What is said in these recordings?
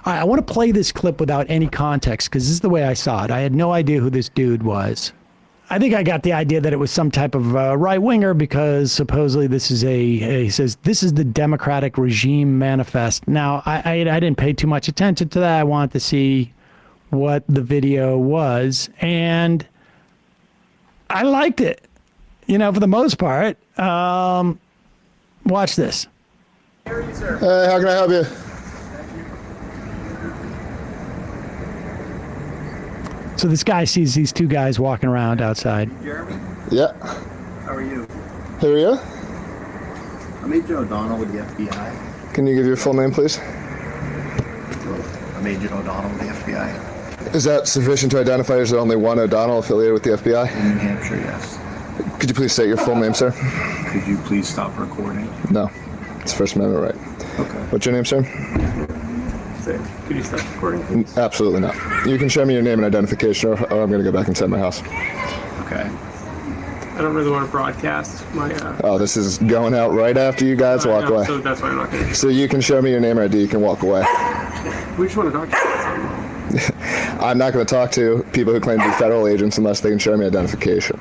All right, I want to play this clip without any context because this is the way I saw it. I had no idea who this dude was. I think I got the idea that it was some type of right-winger because supposedly this is he says, this is the Democratic Regime Manifest. Now, I didn't pay too much attention to that. I wanted to see what the video was, and I liked it, for the most part. Watch this. Hey, how can I help you? So this guy sees these two guys walking around outside. Jeremy? Yeah. How are you? Who are you? I'm Agent O'Donnell with the FBI. Can you give your full name, please? I'm Agent O'Donnell with the FBI. Is that sufficient to identify as only one O'Donnell affiliated with the FBI? In New Hampshire, yes. Could you please state your full name, sir? Could you please stop recording? No. It's First Amendment right. Okay. What's your name, sir? Could you stop recording, please? Absolutely not. You can show me your name and identification, or I'm going to go back inside my house. Okay. I don't really want to broadcast my. Oh, this is going out right after you guys walk away. So that's why I'm not going to. So you can show me your name or ID, you can walk away. We just want to talk to you. I'm not going to talk to people who claim to be federal agents unless they can show me identification.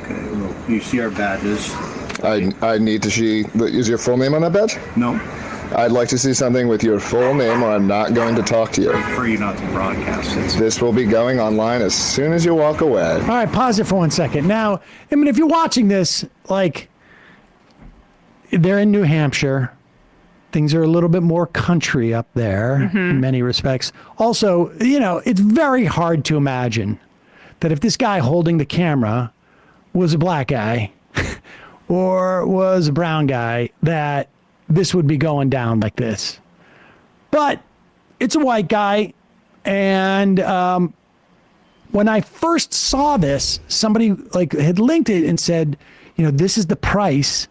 Okay, well, you see our badges? I need to see. Is your full name on that badge? No. I'd like to see something with your full name, or I'm not going to talk to you. I prefer you not to broadcast it. This will be going online as soon as you walk away. All right, pause it for 1 second. Now, I mean, if you're watching this, they're in New Hampshire. Things are a little bit more country up there in many respects. Also, it's very hard to imagine that if this guy holding the camera was a black guy or was a brown guy, that this would be going down like this. But it's a white guy. And when I first saw this, somebody had linked it and said, this is the price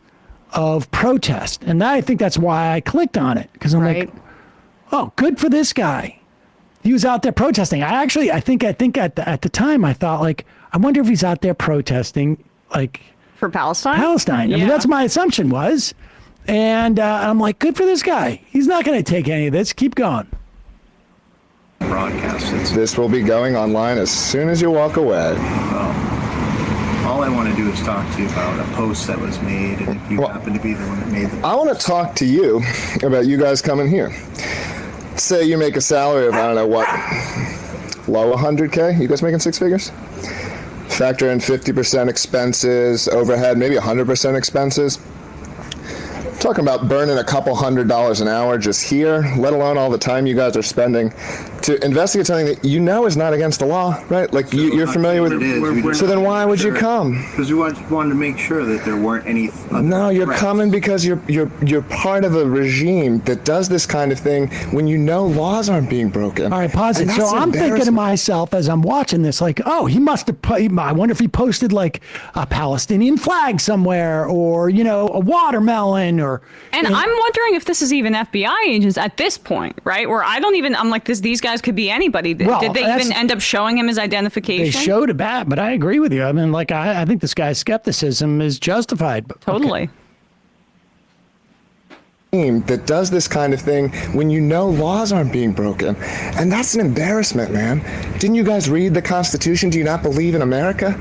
of protest. And I think that's why I clicked on it. Because I'm like, oh, good for this guy. He was out there protesting. I think at the time I thought I wonder if he's out there protesting for Palestine. I mean, that's my assumption was. And I'm like, good for this guy. He's not going to take any of this. Keep going. Broadcast it. This will be going online as soon as you walk away. All I want to do is talk to you about a post that was made, and if you happen to be the one that made the I want to talk to you about you guys coming here. Say you make a salary of, I don't know what, low 100K? You guys making six figures? Factor in 50% expenses, overhead, maybe 100% expenses. Talking about burning a couple $100 an hour just here, let alone all the time you guys are spending to investigate something that is not against the law, right? You're familiar with it. So then why would you come? Because we wanted to make sure that there weren't any. No, you're coming because you're part of a regime that does this kind of thing when laws aren't being broken. All right, pause it. So I'm thinking to myself as I'm watching this, oh, he must have I wonder if he posted a Palestinian flag somewhere or, a watermelon or. And I'm wondering if this is even FBI agents at this point, right? Where I'm like, these guys could be anybody. Did they even end up showing him his identification? They showed it back, but I agree with you. I mean, I think this guy's skepticism is justified. But, totally. That does this kind of thing when laws aren't being broken. And that's an embarrassment, man. Didn't you guys read the Constitution? Do you not believe in America?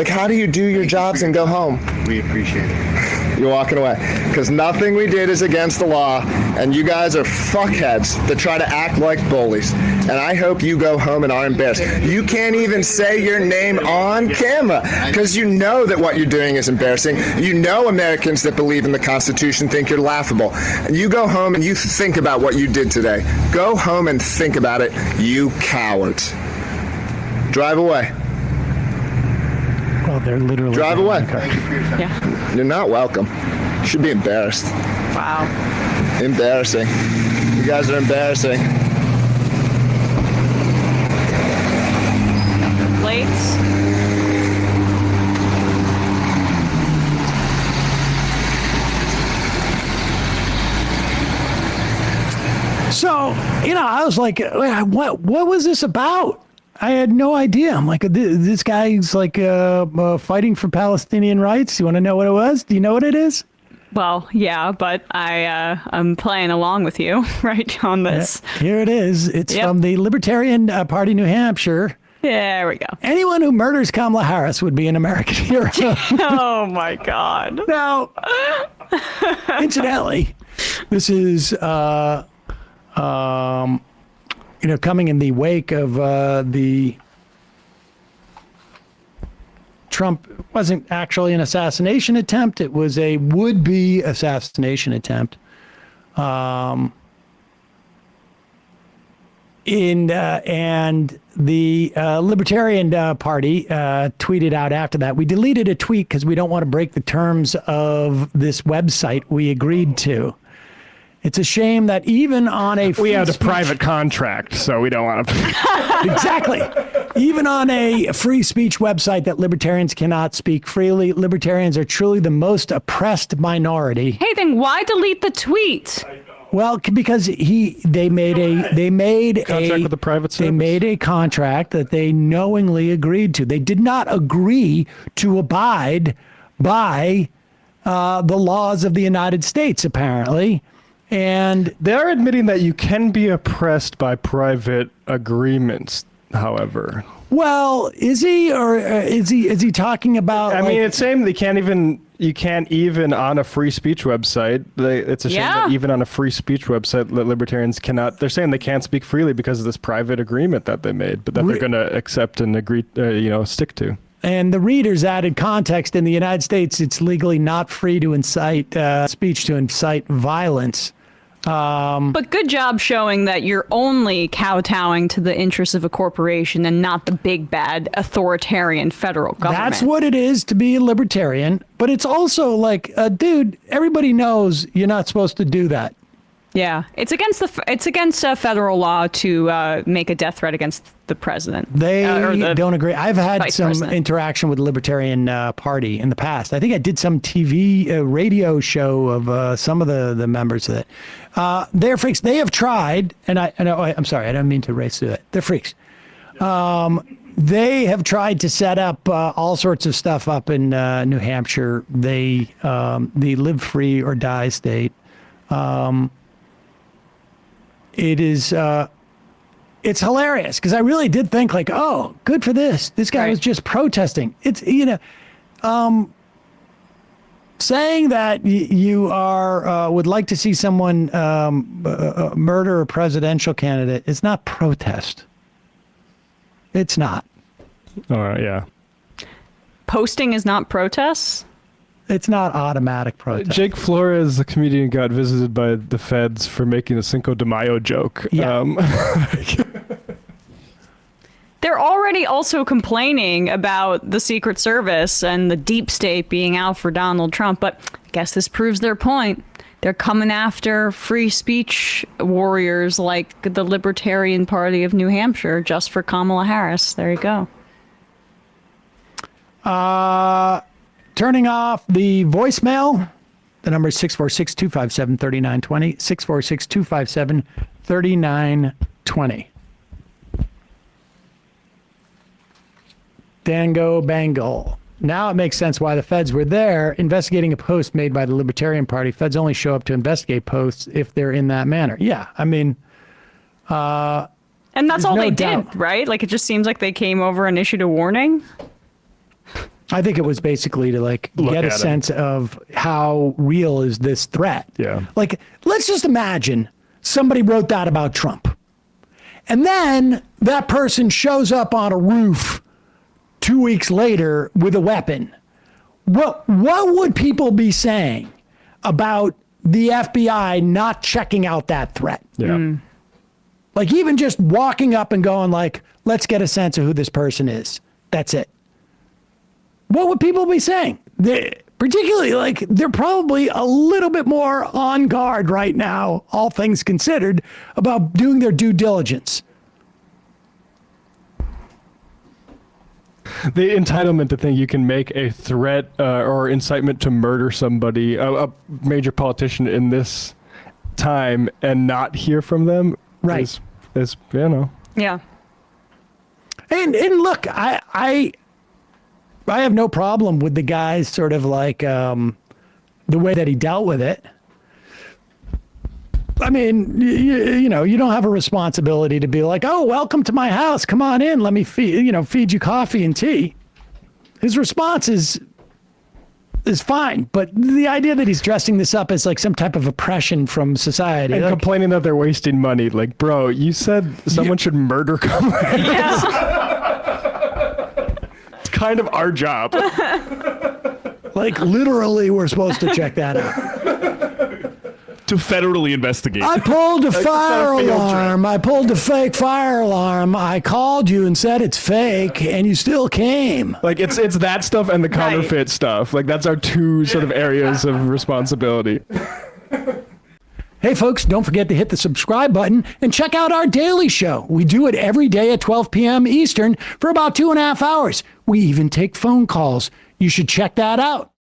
How do you do your jobs and go home? We appreciate it. You're walking away. Because nothing we did is against the law, and you guys are fuckheads that try to act like bullies. And I hope you go home and are embarrassed. You can't even say your name on camera because you know that what you're doing is embarrassing. Americans that believe in the Constitution think you're laughable. And you go home and you think about what you did today. Go home and think about it, you cowards. Drive away. Well, they're literally drive away. Yeah. You're not welcome. You should be embarrassed. Wow. Embarrassing. You guys are embarrassing. Plates. So, I was like, what was this about? I had no idea. I'm like, this guy's fighting for Palestinian rights. You want to know what it was? Do you know what it is? Well, yeah, but I'm playing along with you right on this. Here it is. It's Yep. from the Libertarian Party, New Hampshire. There we go. Anyone who murders Kamala Harris would be an American hero. Oh my God. Now, incidentally, this is coming in the wake of the Trump wasn't actually an assassination attempt. It was a would-be assassination attempt. And the Libertarian Party tweeted out after that. We deleted a tweet because we don't want to break the terms of this website we agreed to. It's a shame that even on a We had a private contract, so we don't want to. Exactly. Even on a free speech website that libertarians cannot speak freely, libertarians are truly the most oppressed minority. Hey, then why delete the tweet? Well, because they made Contract with the private service? They made a contract that they knowingly agreed to. They did not agree to abide by the laws of the United States, apparently. And They're admitting that you can be oppressed by private agreements, however. well, is he or is he talking about? I mean, it's saying you can't even on a free speech website. It's a shame Yeah. that even on a free speech website, that libertarians cannot. They're saying they can't speak freely because of this private agreement that they made, but that they're going to accept and agree, stick to. And the readers added context. In the United States, it's legally not free to incite speech to incite violence. But good job showing that you're only kowtowing to the interests of a corporation and not the big bad authoritarian federal government. That's what it is to be a libertarian. But it's also like, dude, everybody knows you're not supposed to do that. Yeah, it's against federal law to make a death threat against the president. They or the don't agree. I've had vice some president. interaction with the Libertarian Party in the past. I think I did some TV radio show of some of the members of it. They're freaks. They have tried, and I'm sorry, I don't mean to race to it. They're freaks. They have tried to set up all sorts of stuff up in New Hampshire. The live free or die state. It is, it's hilarious because I really did think like, oh, good for this. This guy was just protesting. It's, saying that you are, would like to see someone murder a presidential candidate is not protest. It's not. All right, yeah. Posting is not protests? It's not automatic protest. Jake Flores, the comedian, got visited by the feds for making a Cinco de Mayo joke. Yeah. They're already also complaining about the Secret Service and the deep state being out for Donald Trump, but I guess this proves their point. They're coming after free speech warriors like the Libertarian Party of New Hampshire just for Kamala Harris. There you go. Turning off the voicemail. The number is 646-257-3920. 646-257-3920. Dango Bangle. Now it makes sense why the feds were there investigating a post made by the Libertarian Party. Feds only show up to investigate posts if they're in that manner. Yeah, I mean... and that's all no they doubt. did, right? Like, it just seems like they came over and issued a warning. I think it was basically to get a sense of how real is this threat. Yeah. Like, let's just imagine somebody wrote that about Trump. And then that person shows up on a roof 2 weeks later with a weapon. What would people be saying about the FBI not checking out that threat? Yeah. Like, even just walking up and going like, let's get a sense of who this person is. That's it. What would people be saying? Particularly, they're probably a little bit more on guard right now, all things considered, about doing their due diligence. The entitlement to think you can make a threat or incitement to murder somebody, a major politician in this time, and not hear from them, Right. is Yeah. And look, I have no problem with the guys sort of the way that he dealt with it. I mean, you know, you don't have a responsibility to be like, oh, welcome to my house. Come on in. Let me feed you coffee and tea. His response is fine. But the idea that he's dressing this up as like some type of oppression from society. And like, complaining that they're wasting money. Like, bro, you said someone should murder comrades. It's kind of our job. like literally, we're supposed to check that out. To federally investigate. I pulled a fire alarm. I pulled a fake fire alarm. I called you and said it's fake, and you still came. Like, it's that stuff and the counterfeit stuff. Like, that's our two sort of areas of responsibility. Hey, folks, don't forget to hit the subscribe button and check out our daily show. We do it every day at 12 p.m. Eastern for about 2.5 hours. We even take phone calls. You should check that out.